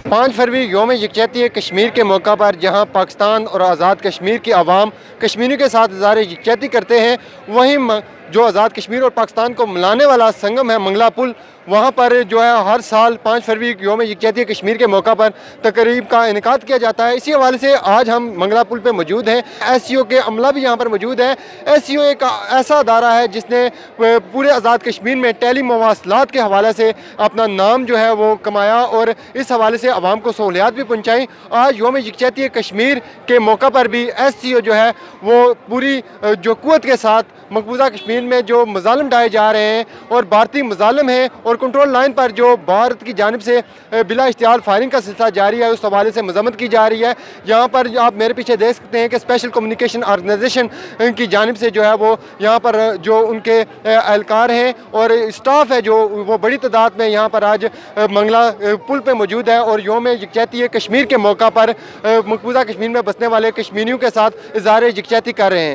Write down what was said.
5 फरवरी योम यकजहती कश्मीर के मौका पर जहां पाकिस्तान और आज़ाद कश्मीर की आवाम कश्मीरियों के साथ इज़हार यकजहती करते हैं, वहीं जो आज़ाद कश्मीर और पाकिस्तान को मिलाने वाला संगम है मंगला पुल, वहाँ पर जो है हर साल 5 फरवरी योम यकजहती कश्मीर के मौका पर तकरीब का इनेकाद किया जाता है। इसी हवाले से आज हम मंगला पुल पर मौजूद हैं। SCO के अमला भी यहाँ पर मौजूद है। SCO एक ऐसा अदारा है जिसने पूरे आज़ाद कश्मीर में टेली मवासलात के हवाले से अपना नाम जो है वो कमाया और इस हवाले से आवाम को सहूलियात भी पहुँचाई। आज योम यकजहती कश्मीर के मौका पर भी SCO जो है वो पूरी जो कुव्वत के साथ मकबूजा कश्मीर में जो मज़ालिम ढाए जा रहे हैं और भारतीय मज़ालिम हैं और कंट्रोल लाइन पर जो भारत की जानिब से बिला इश्तियाल फायरिंग का सिलसिला जारी है, उस हवाले से मजम्मत की जा रही है। यहाँ पर आप मेरे पीछे देख सकते हैं कि स्पेशल कम्युनिकेशन ऑर्गेनाइजेशन की जानिब से जो है वो यहाँ पर जो उनके एहलकार हैं और स्टाफ है जो वो बड़ी तादाद में यहाँ पर आज मंगला पुल पर मौजूद है और योम यकजहती कश्मीर के मौका पर मकबूजा कश्मीर में बसने वाले कश्मीरियों के साथ इज़हार यकजहती कर रहे हैं।